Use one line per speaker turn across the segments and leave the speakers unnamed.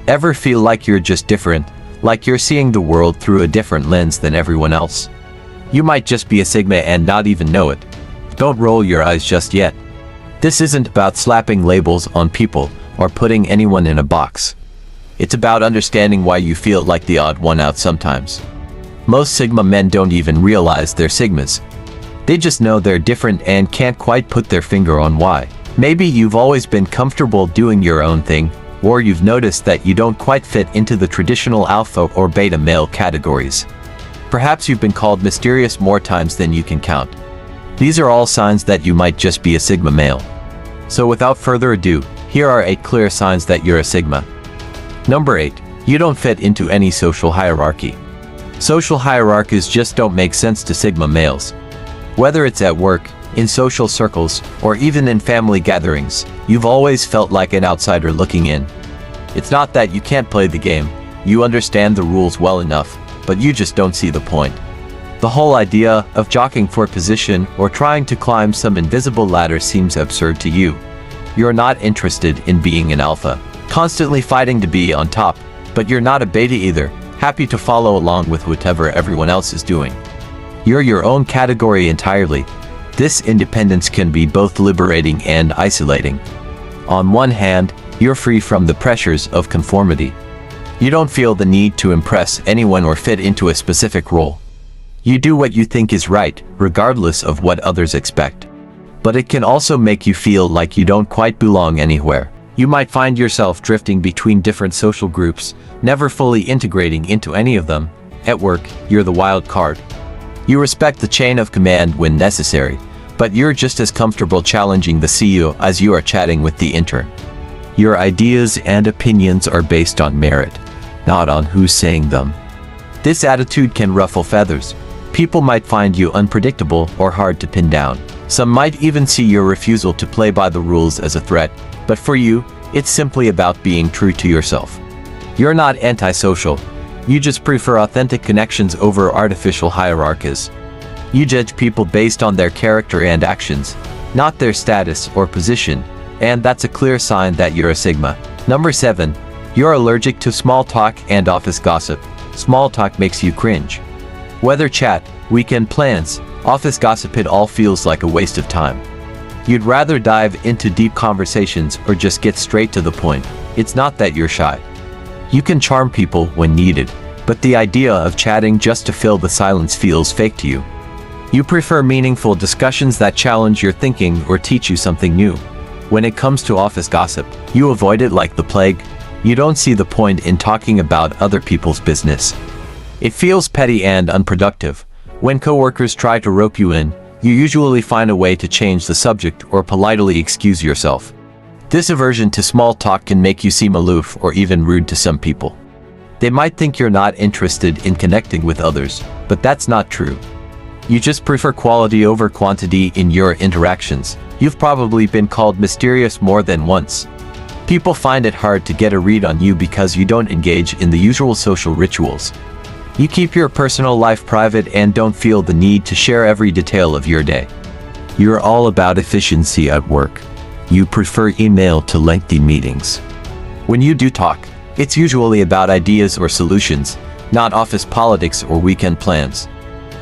Ever feel like you're just different, like you're seeing the world through a different lens than everyone else? You might just be a Sigma and not even know it. Don't roll your eyes just yet. This isn't about slapping labels on people or putting anyone in a box. It's about understanding why you feel like the odd one out sometimes. Most Sigma men don't even realize they're Sigmas. They just know they're different and can't quite put their finger on why. Maybe you've always been comfortable doing your own thing, or you've noticed that you don't quite fit into the traditional alpha or beta male categories. Perhaps you've been called mysterious more times than you can count. These are all signs that you might just be a Sigma male. So without further ado, here are 8 clear signs that you're a Sigma. Number 8. You don't fit into any social hierarchy. Social hierarchies just don't make sense to Sigma males. Whether it's at work, in social circles, or even in family gatherings, you've always felt like an outsider looking in. It's not that you can't play the game, you understand the rules well enough, but you just don't see the point. The whole idea of jockeying for position or trying to climb some invisible ladder seems absurd to you. You're not interested in being an alpha, constantly fighting to be on top, but you're not a beta either, happy to follow along with whatever everyone else is doing. You're your own category entirely. This independence can be both liberating and isolating. On one hand, you're free from the pressures of conformity. You don't feel the need to impress anyone or fit into a specific role. You do what you think is right, regardless of what others expect. But it can also make you feel like you don't quite belong anywhere. You might find yourself drifting between different social groups, never fully integrating into any of them. At work, you're the wild card. You respect the chain of command when necessary, but you're just as comfortable challenging the CEO as you are chatting with the intern. Your ideas and opinions are based on merit, not on who's saying them. This attitude can ruffle feathers. People might find you unpredictable or hard to pin down. Some might even see your refusal to play by the rules as a threat, but for you, it's simply about being true to yourself. You're not antisocial. You just prefer authentic connections over artificial hierarchies. You judge people based on their character and actions, not their status or position, and that's a clear sign that you're a Sigma. Number 7. You're allergic to small talk and office gossip. Small talk makes you cringe. Whether chat, weekend plans, office gossip, it all feels like a waste of time. You'd rather dive into deep conversations or just get straight to the point. It's not that you're shy. You can charm people when needed, but the idea of chatting just to fill the silence feels fake to you. You prefer meaningful discussions that challenge your thinking or teach you something new. When it comes to office gossip, you avoid it like the plague. You don't see the point in talking about other people's business. It feels petty and unproductive. When coworkers try to rope you in, you usually find a way to change the subject or politely excuse yourself. This aversion to small talk can make you seem aloof or even rude to some people. They might think you're not interested in connecting with others, but that's not true. You just prefer quality over quantity in your interactions. You've probably been called mysterious more than once. People find it hard to get a read on you because you don't engage in the usual social rituals. You keep your personal life private and don't feel the need to share every detail of your day. You're all about efficiency at work. You prefer email to lengthy meetings. When you do talk, it's usually about ideas or solutions, not office politics or weekend plans.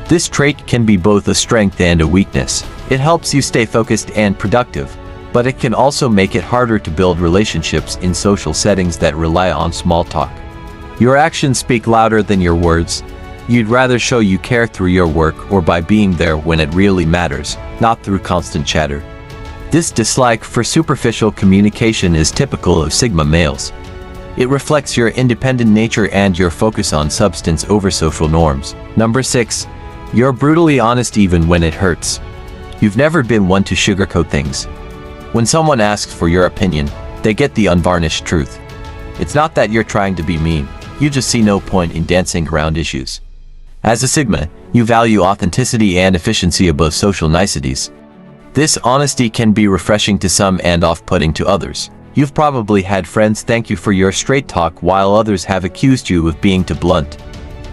This trait can be both a strength and a weakness. It helps you stay focused and productive, but it can also make it harder to build relationships in social settings that rely on small talk. Your actions speak louder than your words. You'd rather show you care through your work or by being there when it really matters, not through constant chatter. This dislike for superficial communication is typical of Sigma males. It reflects your independent nature and your focus on substance over social norms. Number 6. You're brutally honest even when it hurts. You've never been one to sugarcoat things. When someone asks for your opinion, they get the unvarnished truth. It's not that you're trying to be mean. You just see no point in dancing around issues. As a Sigma, you value authenticity and efficiency above social niceties. This honesty can be refreshing to some and off-putting to others. You've probably had friends thank you for your straight talk while others have accused you of being too blunt.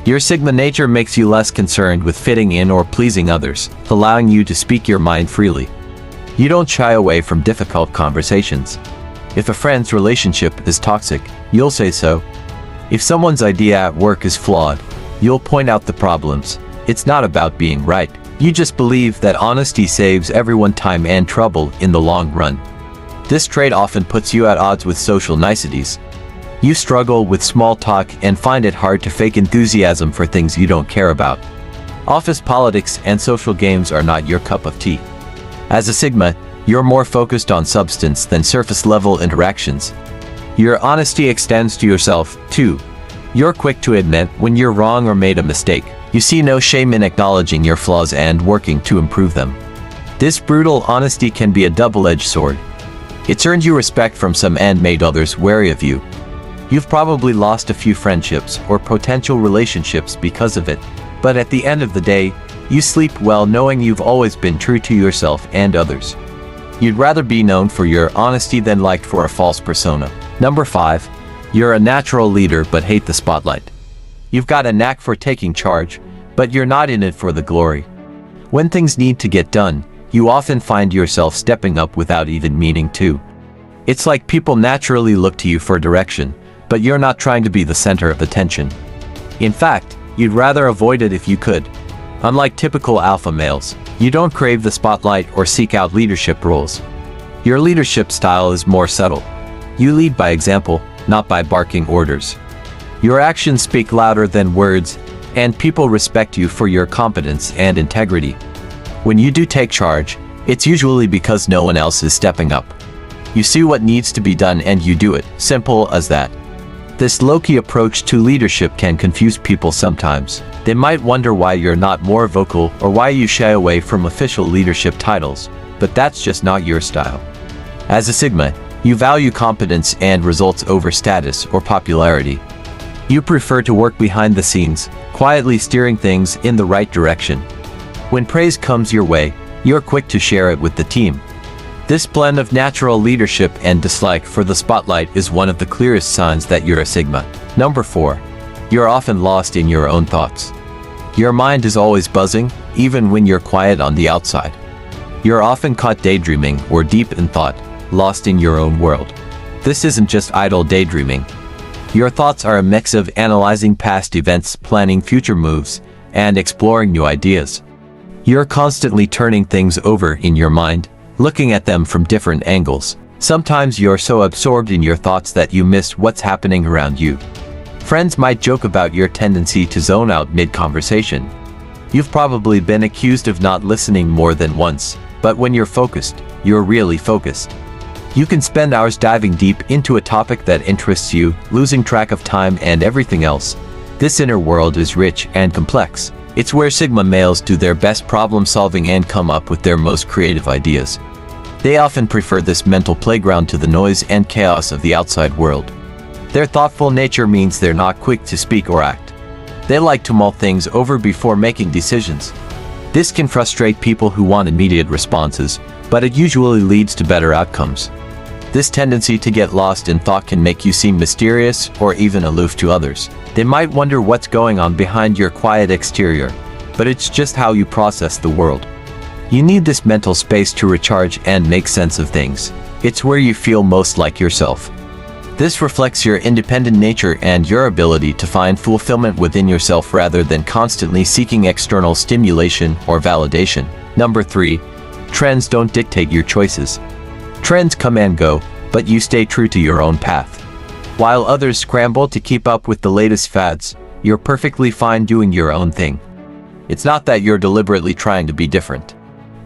Your Sigma nature makes you less concerned with fitting in or pleasing others, allowing you to speak your mind freely. You don't shy away from difficult conversations. If a friend's relationship is toxic, you'll say so. If someone's idea at work is flawed, you'll point out the problems. It's not about being right. You just believe that honesty saves everyone time and trouble in the long run. This trait often puts you at odds with social niceties. You struggle with small talk and find it hard to fake enthusiasm for things you don't care about. Office politics and social games are not your cup of tea. As a Sigma, you're more focused on substance than surface-level interactions. Your honesty extends to yourself, too. You're quick to admit when you're wrong or made a mistake. You see no shame in acknowledging your flaws and working to improve them. This brutal honesty can be a double-edged sword. It's earned you respect from some and made others wary of you. You've probably lost a few friendships or potential relationships because of it, but at the end of the day, you sleep well knowing you've always been true to yourself and others. You'd rather be known for your honesty than liked for a false persona. Number 5. You're a natural leader but hate the spotlight. You've got a knack for taking charge, but you're not in it for the glory. When things need to get done, you often find yourself stepping up without even meaning to. It's like people naturally look to you for direction, but you're not trying to be the center of attention. In fact, you'd rather avoid it if you could. Unlike typical alpha males, you don't crave the spotlight or seek out leadership roles. Your leadership style is more subtle. You lead by example, not by barking orders. Your actions speak louder than words, and people respect you for your competence and integrity. When you do take charge, it's usually because no one else is stepping up. You see what needs to be done and you do it, simple as that. This low-key approach to leadership can confuse people sometimes. They might wonder why you're not more vocal or why you shy away from official leadership titles, but that's just not your style. As a Sigma, you value competence and results over status or popularity. You prefer to work behind the scenes, quietly steering things in the right direction. When praise comes your way, you're quick to share it with the team. This blend of natural leadership and dislike for the spotlight is one of the clearest signs that you're a Sigma. Number 4. You're often lost in your own thoughts. Your mind is always buzzing, even when you're quiet on the outside. You're often caught daydreaming or deep in thought, lost in your own world. This isn't just idle daydreaming. Your thoughts are a mix of analyzing past events, planning future moves, and exploring new ideas. You're constantly turning things over in your mind, looking at them from different angles. Sometimes you're so absorbed in your thoughts that you miss what's happening around you. Friends might joke about your tendency to zone out mid-conversation. You've probably been accused of not listening more than once, but when you're focused, you're really focused. You can spend hours diving deep into a topic that interests you, losing track of time and everything else. This inner world is rich and complex. It's where Sigma males do their best problem solving and come up with their most creative ideas. They often prefer this mental playground to the noise and chaos of the outside world. Their thoughtful nature means they're not quick to speak or act. They like to mull things over before making decisions. This can frustrate people who want immediate responses, but it usually leads to better outcomes. This tendency to get lost in thought can make you seem mysterious or even aloof to others. They might wonder what's going on behind your quiet exterior, but it's just how you process the world. You need this mental space to recharge and make sense of things. It's where you feel most like yourself. This reflects your independent nature and your ability to find fulfillment within yourself rather than constantly seeking external stimulation or validation. Number 3. Trends don't dictate your choices. Trends come and go, but you stay true to your own path. While others scramble to keep up with the latest fads, you're perfectly fine doing your own thing. It's not that you're deliberately trying to be different.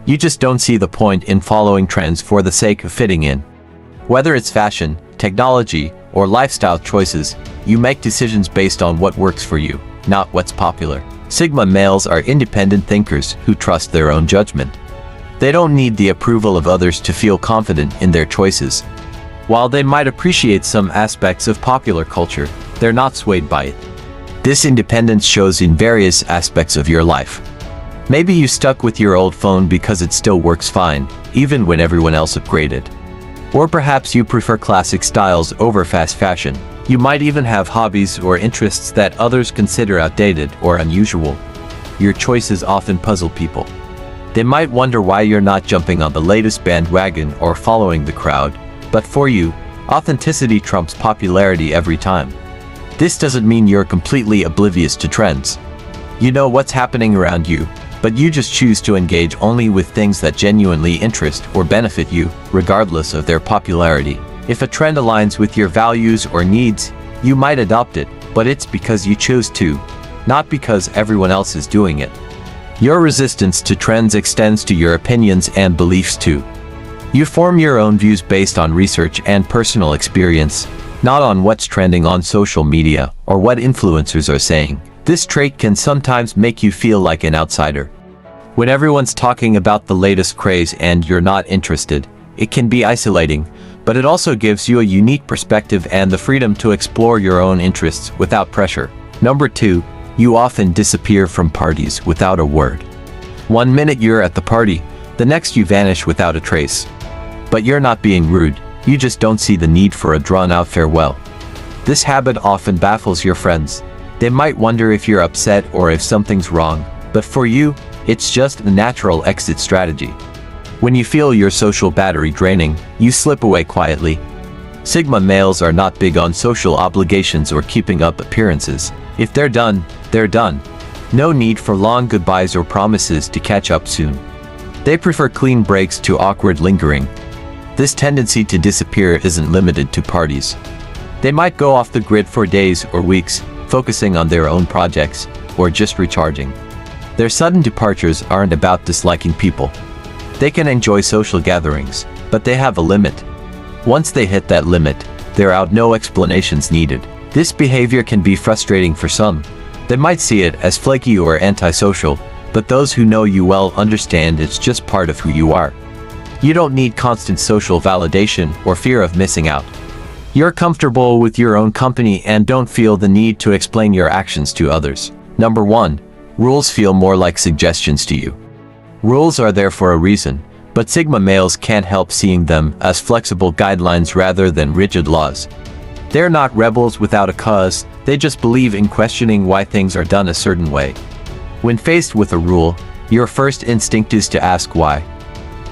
You just don't see the point in following trends for the sake of fitting in. Whether it's fashion, technology, or lifestyle choices, you make decisions based on what works for you, not what's popular. Sigma males are independent thinkers who trust their own judgment. They don't need the approval of others to feel confident in their choices. While they might appreciate some aspects of popular culture, they're not swayed by it. This independence shows in various aspects of your life. Maybe you stuck with your old phone because it still works fine, even when everyone else upgraded. Or perhaps you prefer classic styles over fast fashion. You might even have hobbies or interests that others consider outdated or unusual. Your choices often puzzle people. They might wonder why you're not jumping on the latest bandwagon or following the crowd, but for you, Authenticity trumps popularity every time. This doesn't mean you're completely oblivious to trends. You know what's happening around you, but you just choose to engage only with things that genuinely interest or benefit you, regardless of their popularity. If a trend aligns with your values or needs, you might adopt it, but it's because you chose to, not because everyone else is doing it. Your resistance to trends extends to your opinions and beliefs too. You form your own views based on research and personal experience, not on what's trending on social media or what influencers are saying. This trait can sometimes make you feel like an outsider. When everyone's talking about the latest craze and you're not interested, it can be isolating, but it also gives you a unique perspective and the freedom to explore your own interests without pressure. Number 2, you often disappear from parties without a word. One minute you're at the party, the next you vanish without a trace. But you're not being rude, you just don't see the need for a drawn-out farewell. This habit often baffles your friends. They might wonder if you're upset or if something's wrong, but for you, it's just a natural exit strategy. When you feel your social battery draining, you slip away quietly. Sigma males are not big on social obligations or keeping up appearances. If they're done, they're done. No need for long goodbyes or promises to catch up soon. They prefer clean breaks to awkward lingering. This tendency to disappear isn't limited to parties. They might go off the grid for days or weeks, focusing on their own projects, or just recharging. Their sudden departures aren't about disliking people. They can enjoy social gatherings, but they have a limit. Once they hit that limit, they're out, no explanations needed. This behavior can be frustrating for some. They might see it as flaky or antisocial, but those who know you well understand it's just part of who you are. You don't need constant social validation or fear of missing out. You're comfortable with your own company and don't feel the need to explain your actions to others. Number 1, rules feel more like suggestions to you. Rules are there for a reason, but Sigma males can't help seeing them as flexible guidelines rather than rigid laws. They're not rebels without a cause, they just believe in questioning why things are done a certain way. When faced with a rule, your first instinct is to ask why.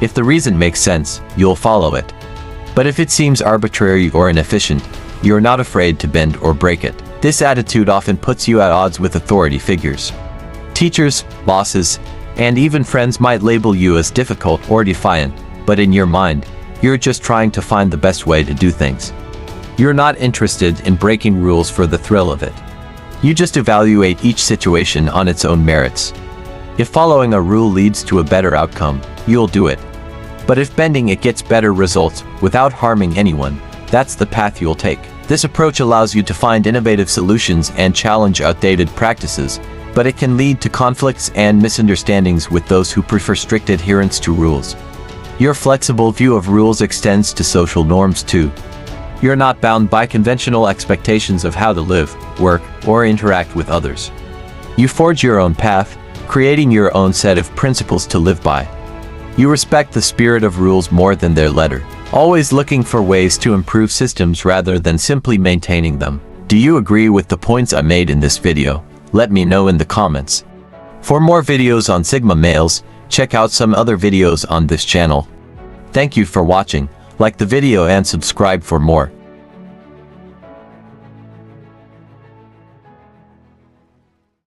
If the reason makes sense, you'll follow it. But if it seems arbitrary or inefficient, you're not afraid to bend or break it. This attitude often puts you at odds with authority figures. Teachers, bosses, and even friends might label you as difficult or defiant, but in your mind, you're just trying to find the best way to do things. You're not interested in breaking rules for the thrill of it. You just evaluate each situation on its own merits. If following a rule leads to a better outcome, you'll do it. But if bending it gets better results without harming anyone, that's the path you'll take. This approach allows you to find innovative solutions and challenge outdated practices, but it can lead to conflicts and misunderstandings with those who prefer strict adherence to rules. Your flexible view of rules extends to social norms too. You're not bound by conventional expectations of how to live, work, or interact with others. You forge your own path, creating your own set of principles to live by. You respect the spirit of rules more than their letter, always looking for ways to improve systems rather than simply maintaining them. Do you agree with the points I made in this video? Let me know in the comments. For more videos on Sigma males, check out some other videos on this channel. Thank you for watching. Like the video and subscribe for more.